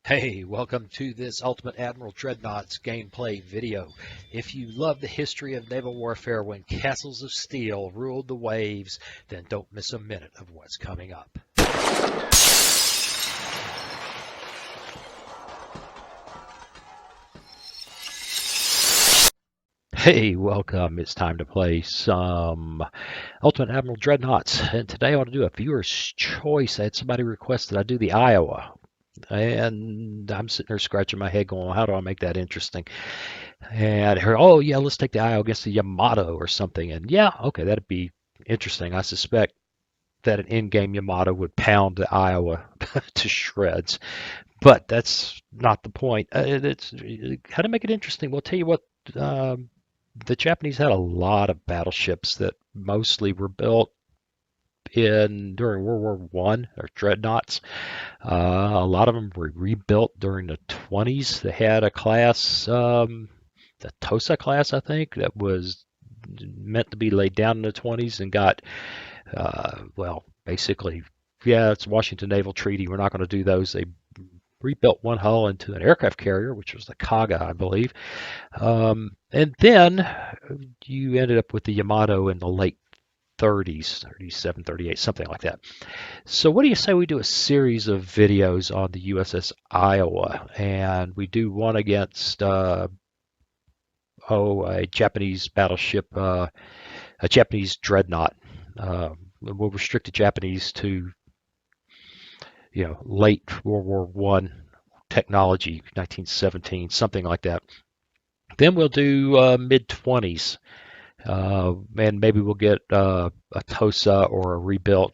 Hey, welcome to this Ultimate Admiral Dreadnoughts gameplay video. If you love the history of naval warfare when castles of steel ruled the waves, then don't miss a minute of what's coming up. Hey, welcome. It's time to play some Ultimate Admiral Dreadnoughts. And today I want to do a viewer's choice. I had somebody request that I do the Iowa. And I'm sitting there scratching my head going, how do I make that interesting? And I heard, oh, yeah, let's take the Iowa against the Yamato or something. And yeah, okay, that'd be interesting. I suspect that an in-game Yamato would pound the Iowa to shreds. But that's not the point. It's how to make it interesting. Well, I'll tell you what, the Japanese had a lot of battleships that mostly were built during World War One, or dreadnoughts. A lot of them were rebuilt during the 20s. They had a class, the Tosa class, I think, that was meant to be laid down in the 20s and got, well, basically, yeah, it's Washington Naval Treaty. We're not going to do those. They rebuilt one hull into an aircraft carrier, which was the Kaga, I believe. And then you ended up with the Yamato in the late 30s, 37, 38, something like that. So what do you say we do a series of videos on the USS Iowa, and we do one against a Japanese battleship, a Japanese dreadnought. We'll restrict the Japanese to, late World War One technology, 1917, something like that. Then we'll do mid 20s, and maybe we'll get a Tosa or a rebuilt,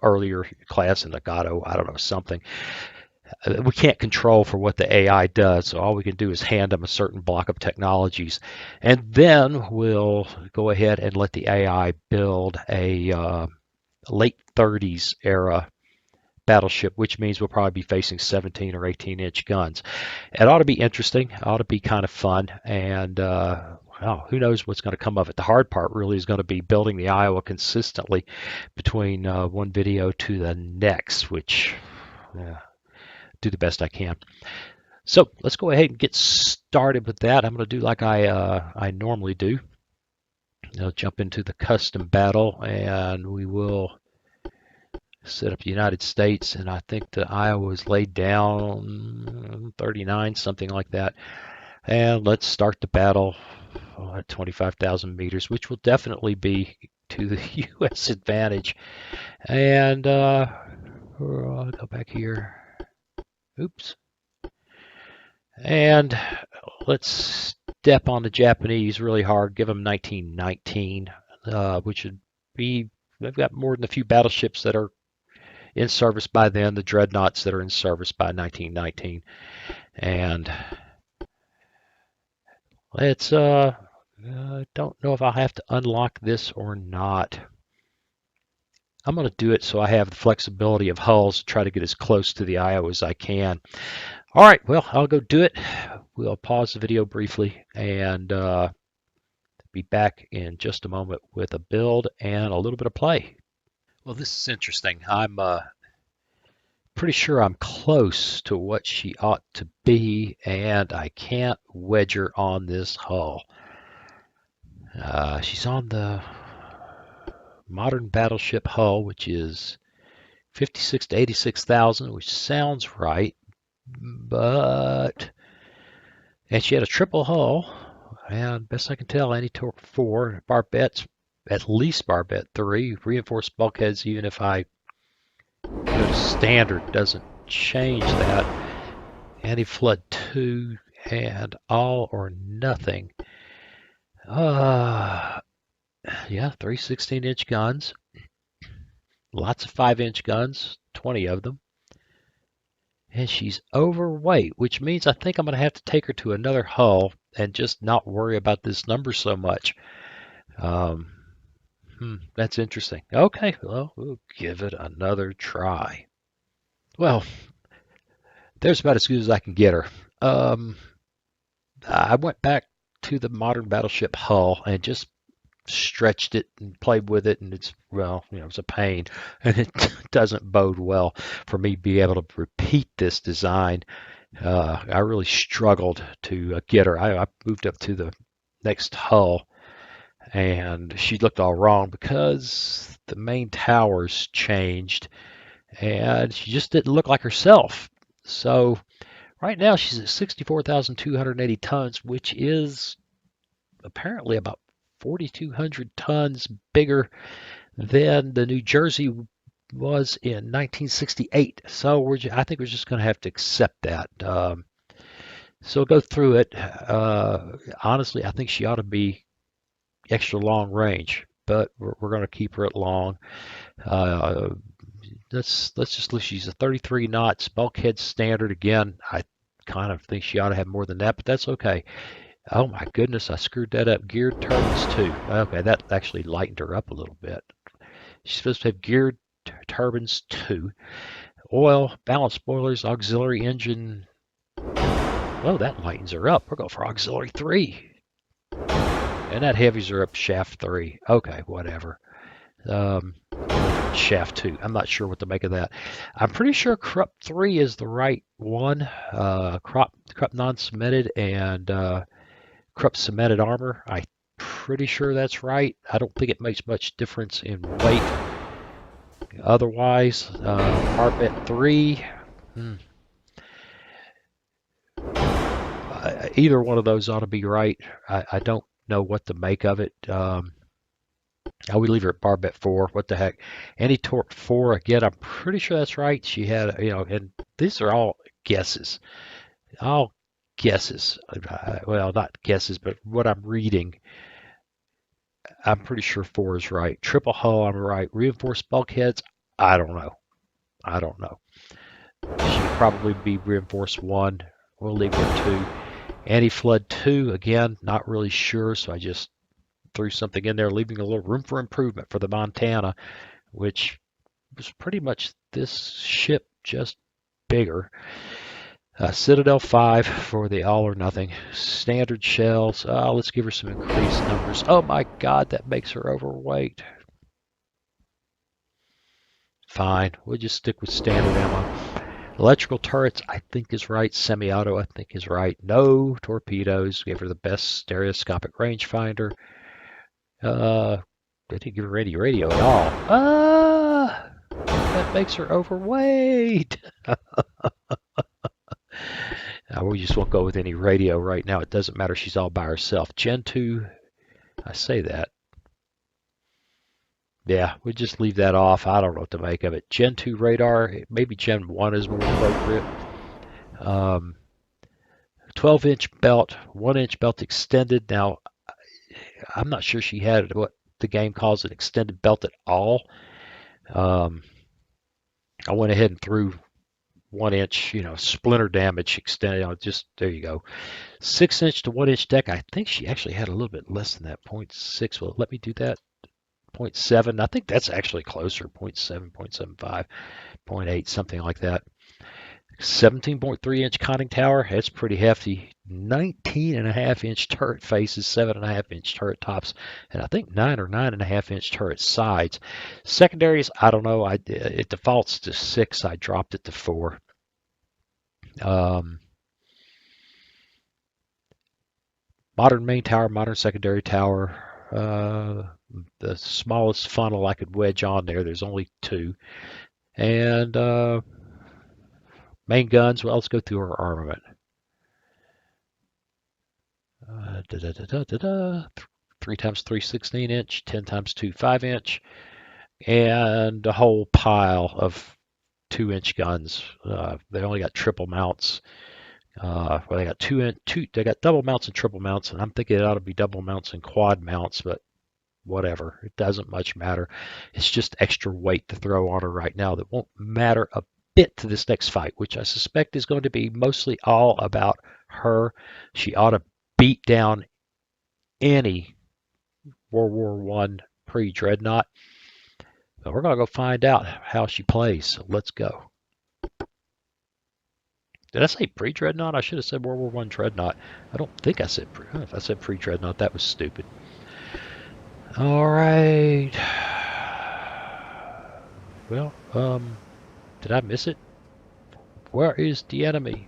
earlier class in Nagato, I don't know, something. We can't control for what the AI does, so all we can do is hand them a certain block of technologies. And then we'll go ahead and let the AI build a late 30s era battleship, which means we'll probably be facing 17 or 18-inch guns. It ought to be interesting. It ought to be kind of fun. And well, who knows what's going to come of it. The hard part really is going to be building the Iowa consistently between one video to the next, which do the best I can. So let's go ahead and get started with that. I'm going to do like I normally do. I'll jump into the custom battle, and we will set up the United States, and I think the Iowa is laid down 39, something like that. And let's start the battle at 25,000 meters, which will definitely be to the U.S. advantage. And I'll go back here. Oops. And let's step on the Japanese really hard, give them 1919, which would be, they've got more than a few battleships that are in service by then, the dreadnoughts that are in service by 1919. And let's, I don't know if I'll have to unlock this or not. I'm going to do it so I have the flexibility of hulls to try to get as close to the Iowa as I can. All right, well, I'll go do it. We'll pause the video briefly and be back in just a moment with a build and a little bit of play. Well, this is interesting. I'm pretty sure I'm close to what she ought to be, and I can't wedge her on this hull. She's on the modern battleship hull, which is 56 to 86,000, which sounds right, but and she had a triple hull, and best I can tell, anti-torque 4, barbettes, at least barbette 3, reinforced bulkheads, even if I go to standard, doesn't change that. Anti-flood 2, and all or nothing. Yeah, 3 16-inch guns. Lots of 5-inch guns, 20 of them. And she's overweight, which means I think I'm going to have to take her to another hull and just not worry about this number so much. That's interesting. Okay, well, we'll give it another try. Well, there's about as good as I can get her. I went back to the modern battleship hull and just stretched it and played with it, and it's, well, it's a pain, and it doesn't bode well for me to be able to repeat this design. I really struggled to get her. I moved up to the next hull, and she looked all wrong because the main towers changed, and she just didn't look like herself. So right now she's at 64,280 tons, which is apparently about 4,200 tons bigger than the New Jersey was in 1968. So I think we're just going to have to accept that. So go through it. Honestly, I think she ought to be extra long range, but we're going to keep her at long. Uh, let's just look. She's a 33 knots bulkhead standard. Again, I kind of think she ought to have more than that, but that's okay. Oh my goodness, I screwed that up. Geared turbines too. Okay, that actually lightened her up a little bit. She's supposed to have geared turbines too. Oil, balanced boilers, auxiliary engine. Oh, that lightens her up. We're going for auxiliary 3. And that heavies her up shaft 3. Okay, whatever. Shaft 2. I'm not sure what to make of that. I'm pretty sure Krupp 3 is the right one. Krupp non-cemented and Krupp cemented armor. I'm pretty sure that's right. I don't think it makes much difference in weight. Otherwise, Barbette 3. Either one of those ought to be right. I don't know what to make of it. I would leave her at Barbette 4. What the heck? Any Torque 4, again, I'm pretty sure that's right. She had, and these are all guesses. All guesses. Well, not guesses, but what I'm reading, I'm pretty sure 4 is right. Triple hull, I'm right. Reinforced bulkheads, I don't know. She would probably be reinforced 1. We'll leave her at 2. Anti-flood 2, again, not really sure, so I just threw something in there, leaving a little room for improvement for the Montana, which was pretty much this ship, just bigger. Citadel 5 for the all or nothing. Standard shells. Let's give her some increased numbers. Oh my God, that makes her overweight. Fine, we'll just stick with standard ammo. Electrical turrets, I think is right. Semi-auto, I think is right. No torpedoes. Gave her the best stereoscopic rangefinder. They didn't give her any radio at all. That makes her overweight. We just won't go with any radio right now. It doesn't matter. She's all by herself. Gen 2, I say that. Yeah, we just leave that off. I don't know what to make of it. Gen 2 radar, maybe Gen 1 is more appropriate. 12-inch belt, 1-inch belt extended. Now, I'm not sure she had what the game calls an extended belt at all. I went ahead and threw 1-inch, splinter damage extended. Just there you go. 6-inch to 1-inch deck. I think she actually had a little bit less than that. 0.6. Well, let me do that. 0.7. I think that's actually closer. 0.7, 0.75, 0.8, something like that. 17.3-inch conning tower. That's pretty hefty. 19.5-inch turret faces, 7.5-inch turret tops, and I think 9 or 9.5-inch turret sides. Secondaries, I don't know. It defaults to 6. I dropped it to 4. Modern main tower, modern secondary tower. The smallest funnel I could wedge on there. There's only 2. And main guns, well, let's go through our armament. 3 times 3 16-inch, 10 times 2 5-inch, and a whole pile of 2-inch guns. They only got triple mounts. Well, they got they got double mounts and triple mounts, and I'm thinking it ought to be double mounts and quad mounts, but whatever. It doesn't much matter. It's just extra weight to throw on her right now that won't matter a bit to this next fight, which I suspect is going to be mostly all about her. She ought to beat down any World War I pre-Dreadnought. But we're going to go find out how she plays. So let's go. Did I say pre-Dreadnought? I should have said World War I Dreadnought. I don't think I said pre. If I said pre-Dreadnought, that was stupid. All right. Well, did I miss it? Where is the enemy?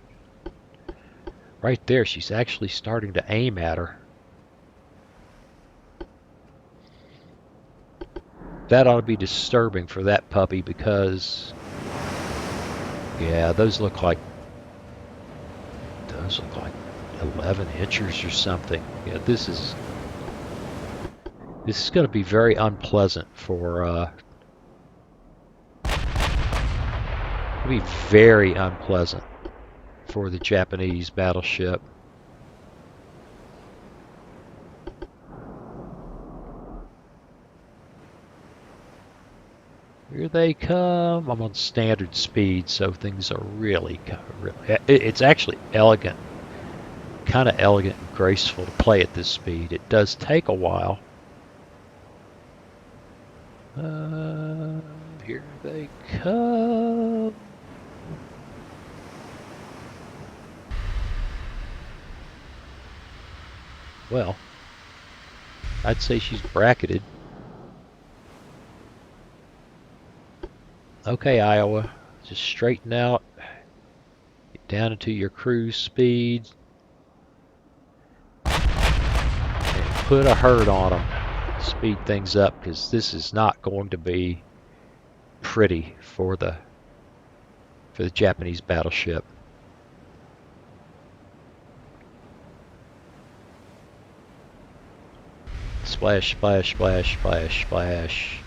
Right there, she's actually starting to aim at her. That ought to be disturbing for that puppy because, yeah, those look like 11 inches or something. Yeah, this is going to be very unpleasant for be very unpleasant for the Japanese battleship. Here they come. I'm on standard speed, so things are really it's actually elegant, kind of elegant and graceful to play at this speed. It does take a while. Here they come. Well, I'd say she's bracketed. Okay, Iowa, just straighten out, get down into your cruise speed, and put a hurt on them. Speed things up because this is not going to be pretty for the Japanese battleship. Splash, splash, splash, splash, splash.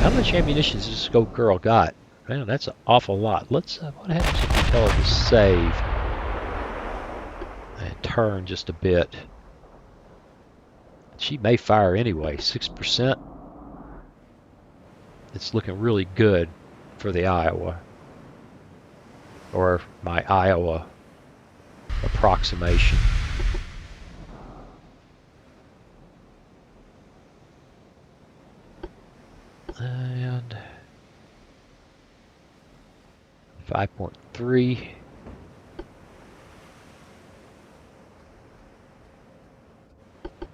How much ammunition does this Go Girl got? Man, that's an awful lot. Let's. What happens if we tell her to save and turn just a bit? She may fire anyway. 6%. It's looking really good for the Iowa, or my Iowa approximation. And 5.3.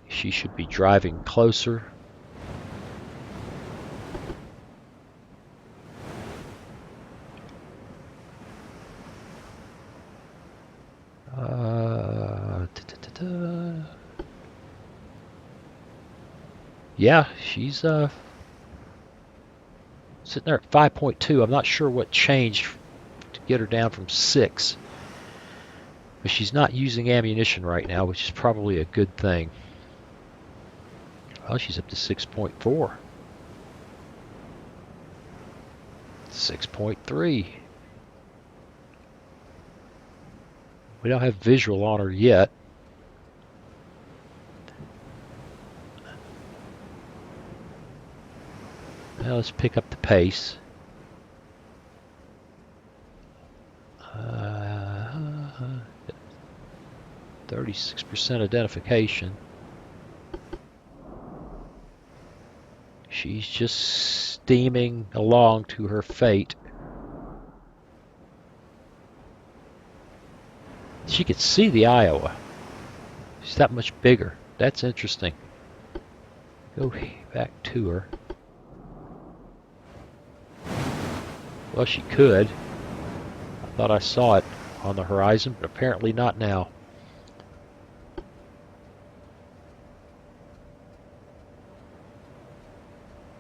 She should be driving closer. Yeah, she's sitting there at 5.2. I'm not sure what changed to get her down from 6. But she's not using ammunition right now, which is probably a good thing. Well, she's up to 6.4. 6.3. We don't have visual on her yet. Now let's pick up the pace. 36% identification. She's just steaming along to her fate. She could see the Iowa. She's that much bigger. That's interesting. Go back to her. Well, she could. I thought I saw it on the horizon, but apparently not now.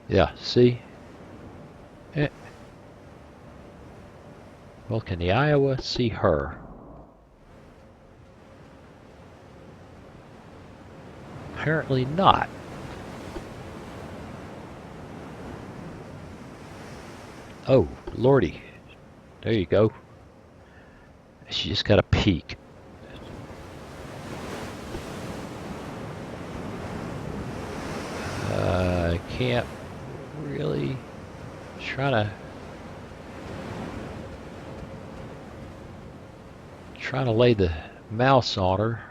Yeah, see? Well, can the Iowa see her? Apparently not. Oh, lordy. There you go. She just got a peek. I can't really trying to lay the mouse on her.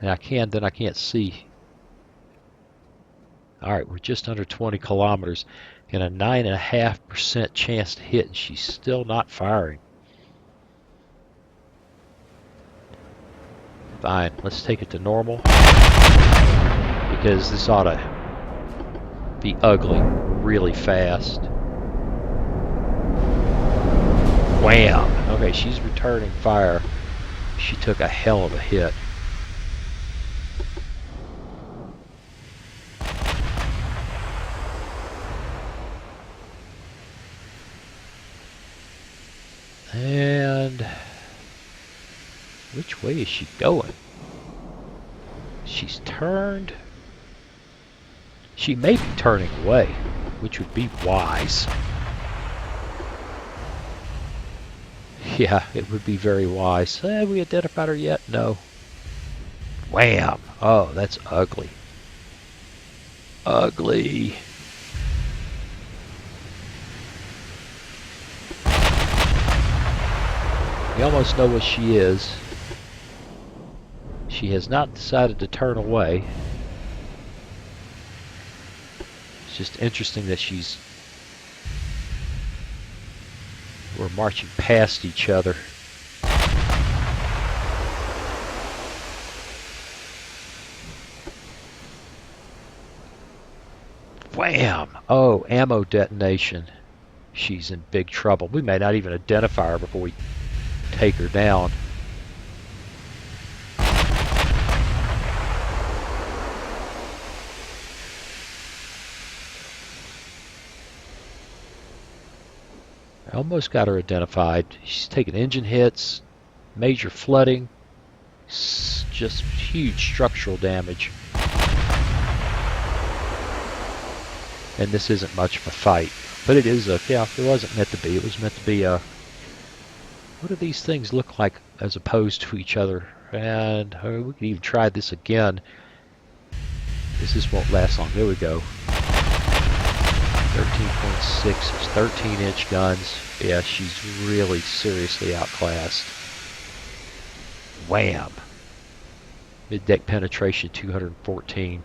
And then I can't see. Alright, we're just under 20 kilometers and a 9.5% chance to hit, and she's still not firing. Fine, let's take it to normal. Because this ought to be ugly really fast. Wham! Okay, she's returning fire. She took a hell of a hit. And which way is she going? She's turned. She may be turning away, which would be wise. Yeah, it would be very wise. Have we identified her yet? No. Wham! Oh, that's ugly. Ugly. We almost know what she is. She has not decided to turn away. It's just interesting that we're marching past each other. Wham! Oh, ammo detonation. She's in big trouble. We may not even identify her before we take her down. I almost got her identified. She's taking engine hits, major flooding, just huge structural damage. And this isn't much of a fight. But it is yeah, it wasn't meant to be. It was meant to be a... What do these things look like as opposed to each other? And we can even try this again. This won't last long. There we go. 13.6, 13-inch guns. Yeah, she's really seriously outclassed. Wham! Mid-deck penetration 214.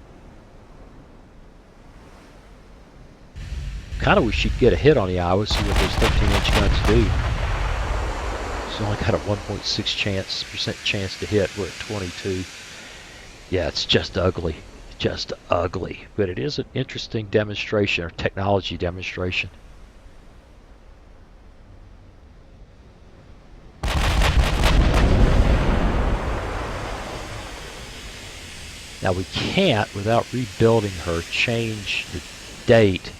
Kind of wish she'd get a hit on the Iowa, see what those 13-inch guns do. She's only got a 1.6% chance to hit. We're at 22. Yeah, it's just ugly. Just ugly. But it is an interesting demonstration, or technology demonstration. Now we can't, without rebuilding her, change the date,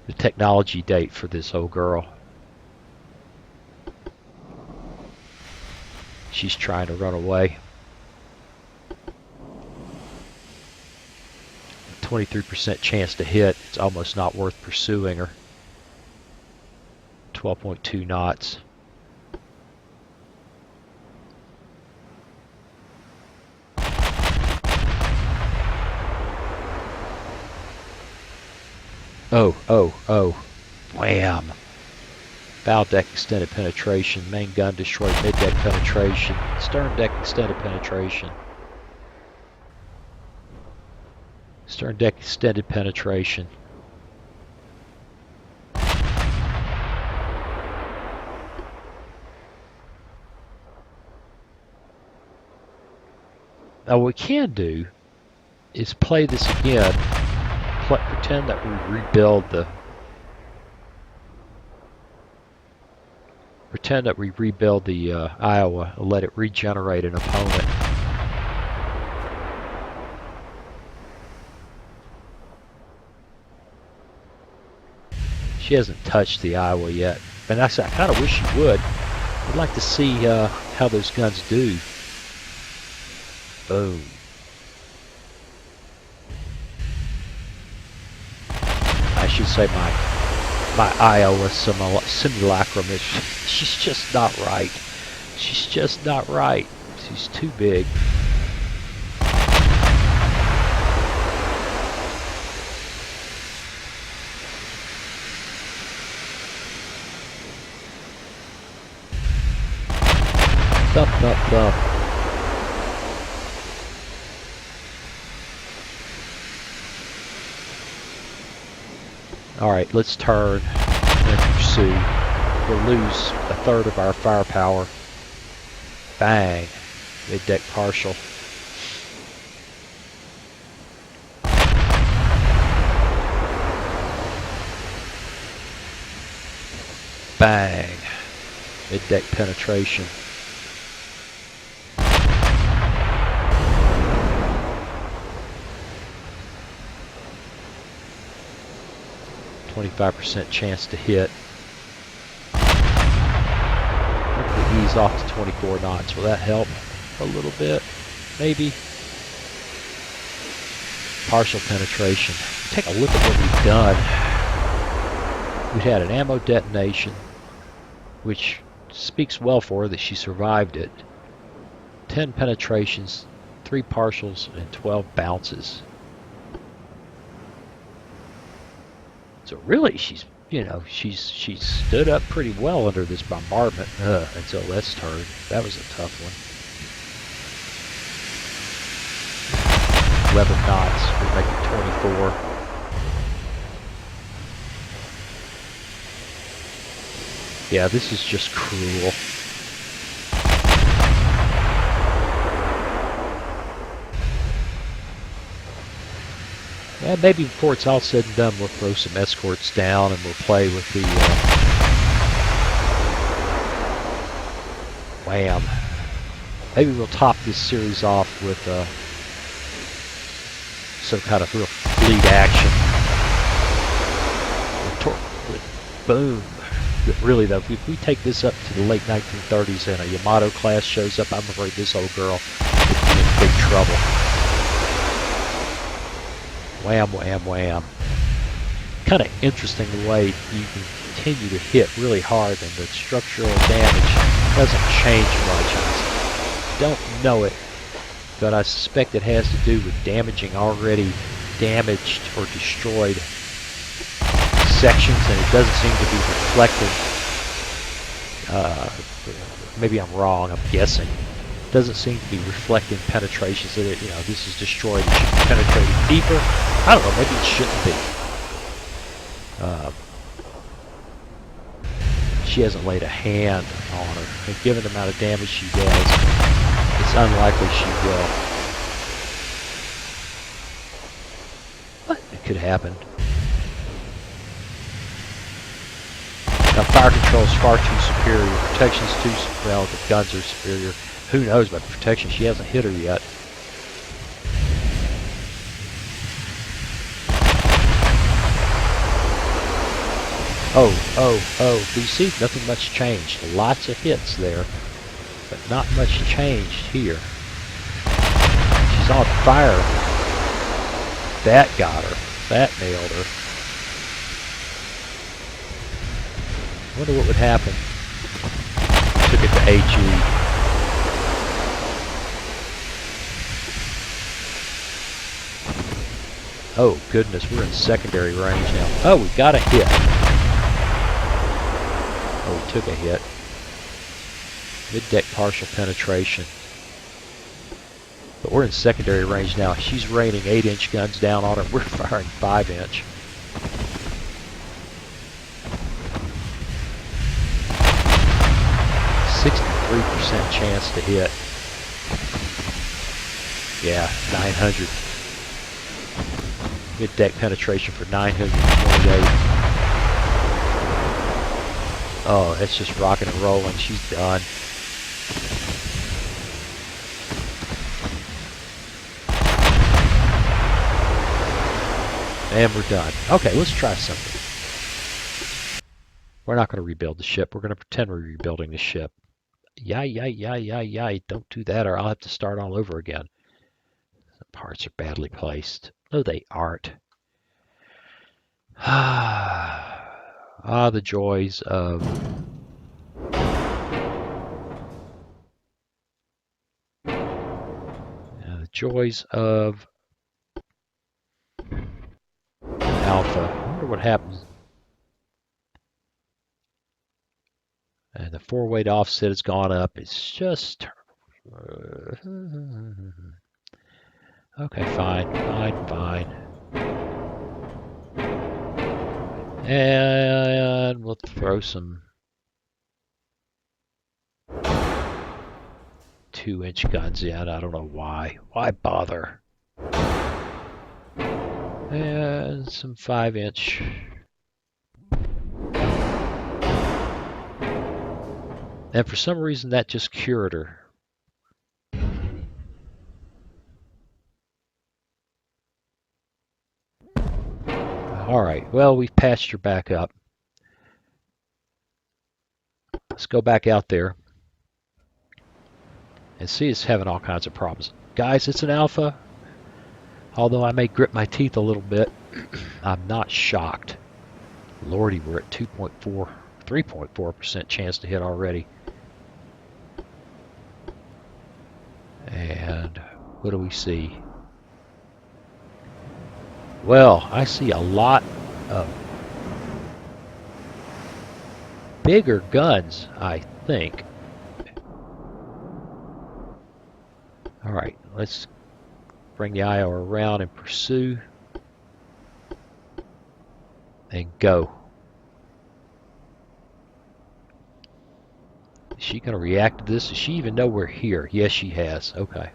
the technology date for this old girl. She's trying to run away. 23% chance to hit. It's almost not worth pursuing her. 12.2 knots. Oh. Wham. Bow deck extended penetration. Main gun destroyed. Mid deck penetration. Stern deck extended penetration. Stern deck extended penetration. Now what we can do is play this again. Pretend that we rebuild the Iowa and let it regenerate an opponent. She hasn't touched the Iowa yet, and I kind of wish she would. I'd like to see how those guns do. Boom. I should say my Iowa simulacrum is she's just not right. She's just not right. She's too big. Thump. Alright, let's turn and pursue. We'll lose a third of our firepower. Bang. Mid-deck partial. Bang. Mid-deck penetration. .25% chance to hit. Ease off to 24 knots. Will that help a little bit? Maybe. Partial penetration. Take a look at what we've done. We had an ammo detonation, which speaks well for her that she survived it. 10 penetrations, 3 partials, and 12 bounces. So really, she's stood up pretty well under this bombardment until this turn. That was a tough one. 11 knots. We're making 24. Yeah, this is just cruel. Yeah, maybe before it's all said and done, we'll throw some escorts down and we'll play with the wham. Maybe we'll top this series off with some kind of real fleet action. Boom. Really though, if we take this up to the late 1930s and a Yamato class shows up, I'm afraid this old girl would be in big trouble. Wham, wham, wham. Kind of interesting the way you can continue to hit really hard and the structural damage doesn't change much. I don't know it, but I suspect it has to do with damaging already damaged or destroyed sections, and it doesn't seem to be reflecting. Maybe I'm wrong, I'm guessing. It doesn't seem to be reflecting penetrations that it, this is destroyed. It should be penetrating deeper. I don't know, maybe it shouldn't be. She hasn't laid a hand on her, and given the amount of damage she does, it's unlikely she will. But it could happen. Now, fire control is far too superior. Protection is too well. The guns are superior. Who knows about the protection? She hasn't hit her yet. Oh. Do you see? Nothing much changed. Lots of hits there, but not much changed here. She's on fire. That got her. That nailed her. I wonder what would happen. Took it to HE. Oh goodness, we're in secondary range now. Oh, we got a hit. Oh, we took a hit. Mid-deck partial penetration. But we're in secondary range now. She's raining 8-inch guns down on her. We're firing 5-inch. .63% chance to hit. Yeah, 900. Mid-deck penetration for 928. Oh, that's just rocking and rolling. She's done. And we're done. Okay, let's try something. We're not going to rebuild the ship. We're going to pretend we're rebuilding the ship. Yay. Don't do that or I'll have to start all over again. The parts are badly placed. No, they aren't. The joys of Alpha. I wonder what happens. And the forward offset has gone up. It's just okay, fine. And we'll throw some 2-inch guns in. I don't know why. Why bother? And some 5-inch. And for some reason that just cured her. Alright, well, we've patched her back up. Let's go back out there and see it's having all kinds of problems. Guys, it's an alpha. Although I may grip my teeth a little bit, I'm not shocked. Lordy, we're at 3.4% chance to hit already. And what do we see? Well, I see a lot of bigger guns, I think. All right, let's bring the Iowa around and pursue. And go. Is she going to react to this? Does she even know we're here? Yes, she has. Okay.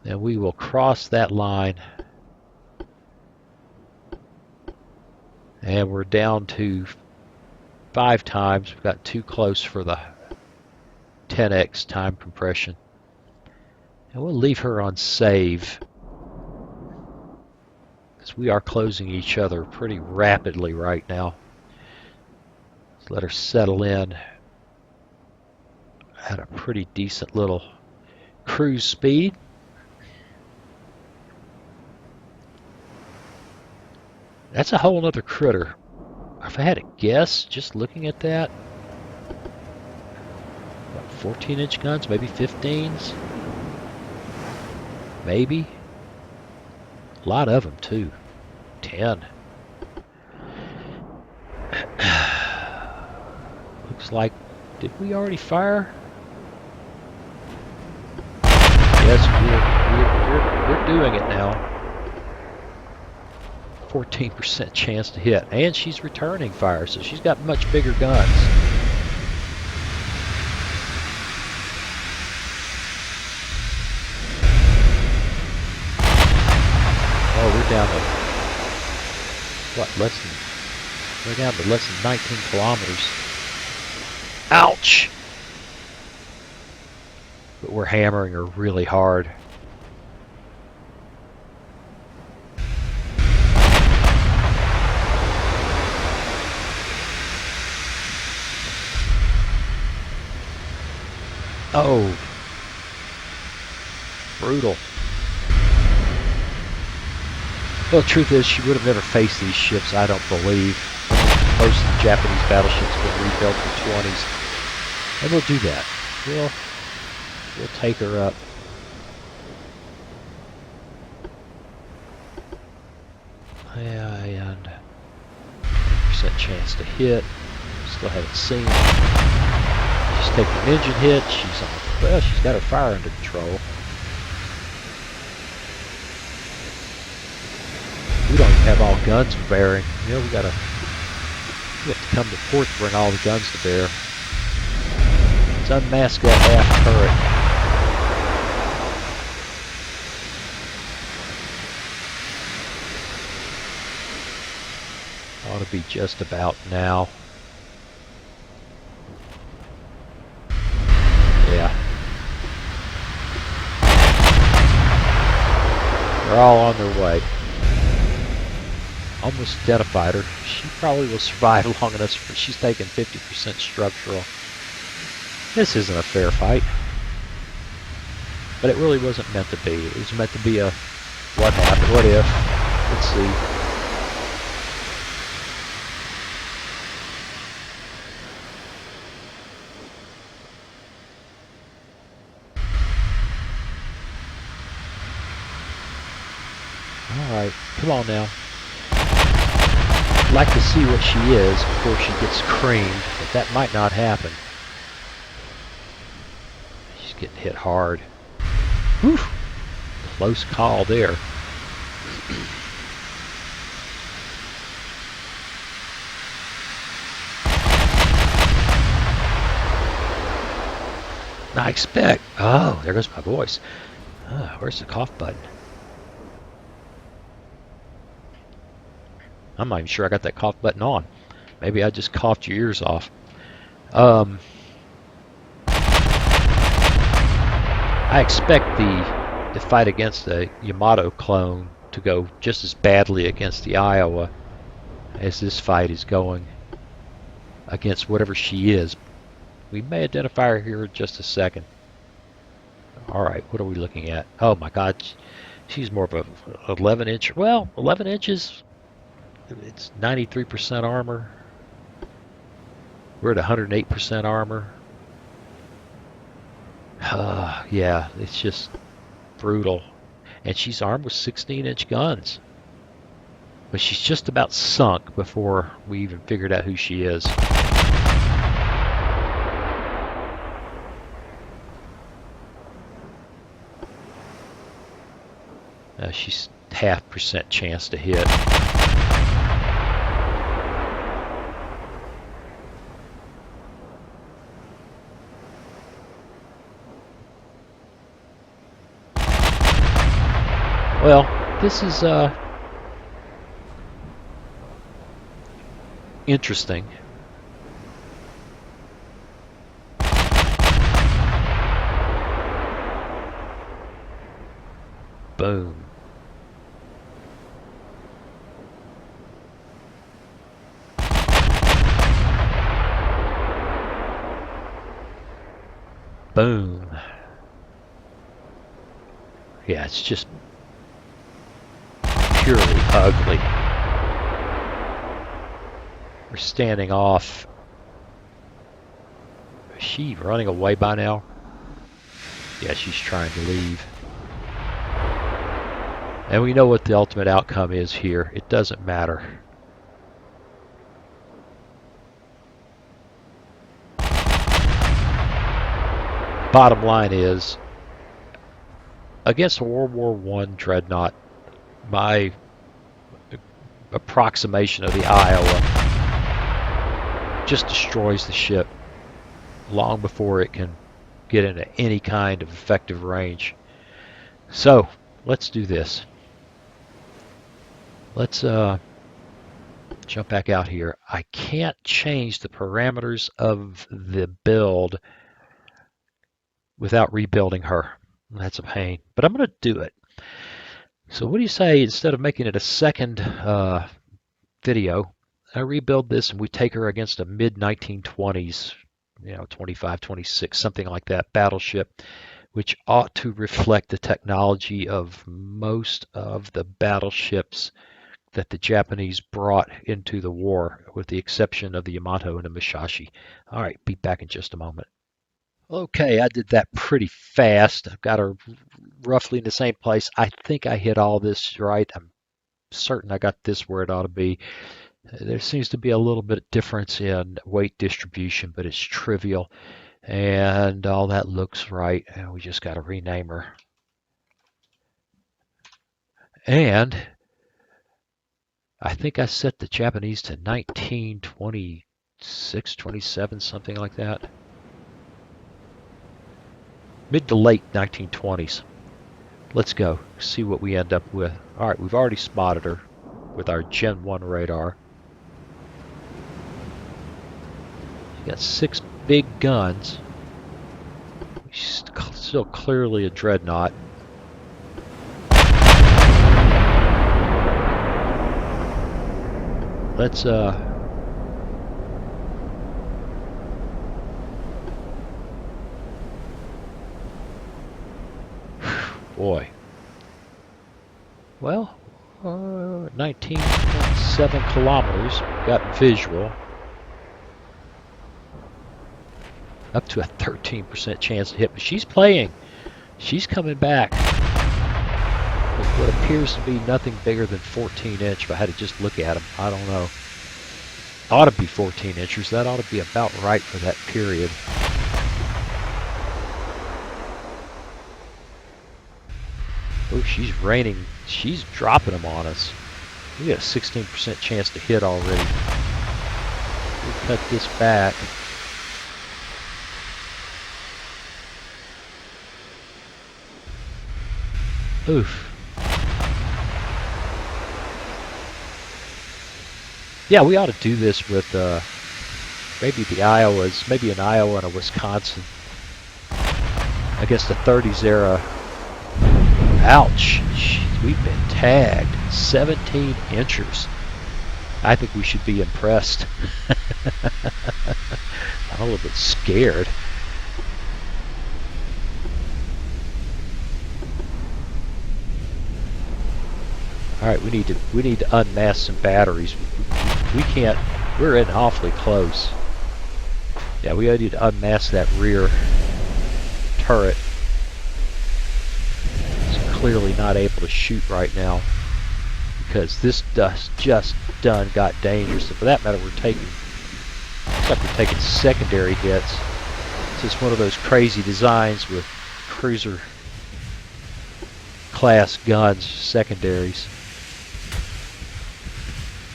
And we will cross that line. And we're down to 5 times. We got too close for the 10x time compression. And we'll leave her on save, because we are closing each other pretty rapidly right now. Let's let her settle in at a pretty decent little cruise speed. That's a whole other critter. If I had to guess, just looking at that, 14-inch guns, maybe 15s, maybe. A lot of them too. 10. Looks like, did we already fire? Yes, we're doing it now. 14% chance to hit, and she's returning fire, so she's got much bigger guns. Oh, we're down to what? We're down to less than 19 kilometers. Ouch! But we're hammering her really hard. Oh, brutal. Well, the truth is, she would have never faced these ships, I don't believe. Most of the Japanese battleships were rebuilt in the 20s. And we'll do that. We'll take her up. Yeah, and 100% chance to hit. Still haven't seen it. She's taking an engine hit. She's on. Well, she's got her fire under control. We don't even have all guns bearing. You know, we have to come to port to bring all the guns to bear. Let's unmask that aft turret. Ought to be just about now. Yeah. They're all on their way. Almost identified her. She probably will survive long enough, but she's taking 50% structural. This isn't a fair fight. But it really wasn't meant to be. It was meant to be a what happened, what if. Let's see. Alright, come on now. I'd like to see what she is before she gets creamed, but that might not happen. She's getting hit hard. Whew! Close call there. I expect. Oh, there goes my voice. Where's the cough button? I'm not even sure I got that cough button on. Maybe I just coughed your ears off. I expect the fight against the Yamato clone to go just as badly against the Iowa as this fight is going against whatever she is. We may identify her here in just a second. Alright, what are we looking at? Oh my god, she's more of a 11 inch. Well, 11 inches, it's 93% armor. We're at 108% armor. Yeah, it's just brutal. And she's armed with 16-inch guns. But she's just about sunk before we even figured out who she is. She's 0.5% chance to hit. Well, this is interesting. Boom. Boom. Yeah, it's just purely ugly. We're standing off. Is she running away by now? Yeah, she's trying to leave. And we know what the ultimate outcome is here. It doesn't matter. Bottom line is, against a World War I dreadnought, my approximation of the Iowa just destroys the ship long before it can get into any kind of effective range. So let's do this. Let's jump back out here. I can't change the parameters of the build without rebuilding her. That's a pain, but I'm going to do it. So what do you say, instead of making it a second video, I rebuild this and we take her against a mid-1920s, 25, 26, something like that, battleship, which ought to reflect the technology of most of the battleships that the Japanese brought into the war, with the exception of the Yamato and the Musashi. All right, be back in just a moment. Okay, I did that pretty fast. I've got her roughly in the same place. I think I hit all this right. I'm certain I got this where it ought to be. There seems to be a little bit of difference in weight distribution, but it's trivial. And all that looks right. And we just got to rename her. And I think I set the Japanese to 1926, 27, something like that. Mid to late 1920s. Let's go, see what we end up with. Alright, we've already spotted her with our Gen 1 radar. She got 6 big guns. She's still clearly a dreadnought. Let's boy. Well, 19.7 kilometers. Got visual. Up to a 13% chance to hit, but she's playing. She's coming back with what appears to be nothing bigger than 14 inch. If I had to just look at them, I don't know. Ought to be 14 inches. That ought to be about right for that period. Oh, she's raining. She's dropping them on us. We got a 16% chance to hit already. We'll cut this back. Oof. Yeah, we ought to do this with maybe the Iowas, maybe an Iowa and a Wisconsin. I guess the 30s era. Ouch. We've been tagged. 17 inchers. I think we should be impressed. I'm a little bit scared. All right, we need to unmask some batteries. We can't. We're in awfully close. Yeah, we need to unmask that rear turret. It's clearly not able to shoot right now because this dust just done got dangerous. And for that matter, looks like we're taking secondary hits. It's just one of those crazy designs with cruiser class guns, secondaries.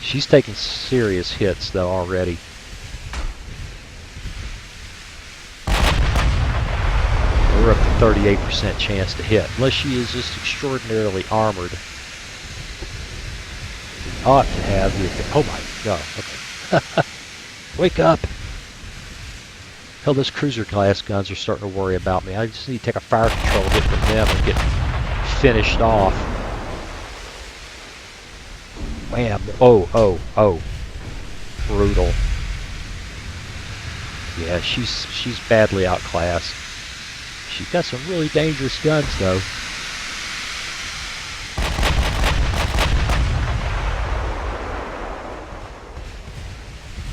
She's taking serious hits though already. We're up to 38% chance to hit, unless she is just extraordinarily armored. Ought to have the. Oh my god! Okay. Wake up! Hell, those cruiser class guns are starting to worry about me. I just need to take a fire control hit from them and get finished off. Wham! Oh! Brutal. Yeah, she's badly outclassed. She's got some really dangerous guns, though.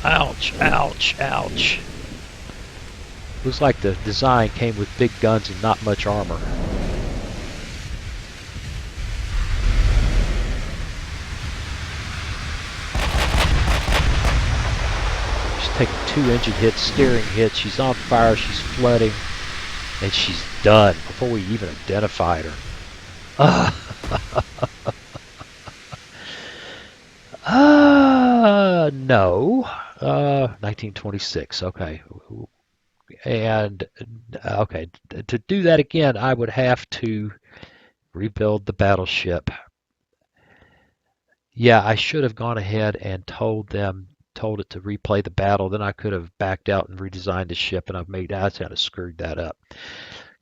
Ouch! Ouch! Ouch! Looks like the design came with big guns and not much armor. Taking 2 engine hits, steering hits. She's on fire. She's flooding, and she's done before we even identified her. No. 1926. Okay. And okay, to do that again, I would have to rebuild the battleship. Yeah, I should have gone ahead and told it to replay the battle. Then I could have backed out and redesigned the ship, and I kind of screwed that up.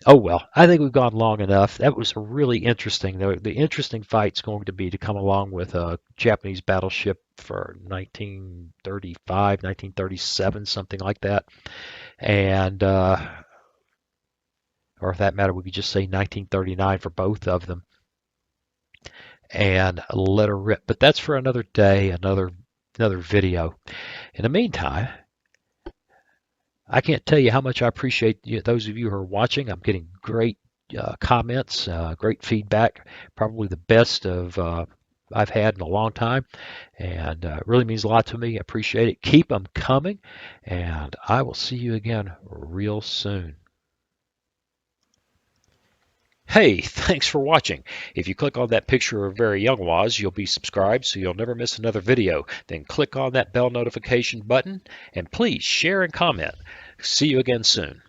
Oh well, I think we've gone long enough. That was a really interesting. The interesting fight's going to be to come along with a Japanese battleship for 1935, 1937, something like that, and or if that matter, we could just say 1939 for both of them, and let her rip. But that's for another day, another video. In the meantime, I can't tell you how much I appreciate those of you who are watching. I'm getting great comments, great feedback, probably the best of I've had in a long time, and it really means a lot to me. I appreciate it. Keep them coming, and I will see you again real soon. Hey, thanks for watching. If you click on that picture of Very Young Waz, you'll be subscribed so you'll never miss another video. Then click on that bell notification button and please share and comment. See you again soon.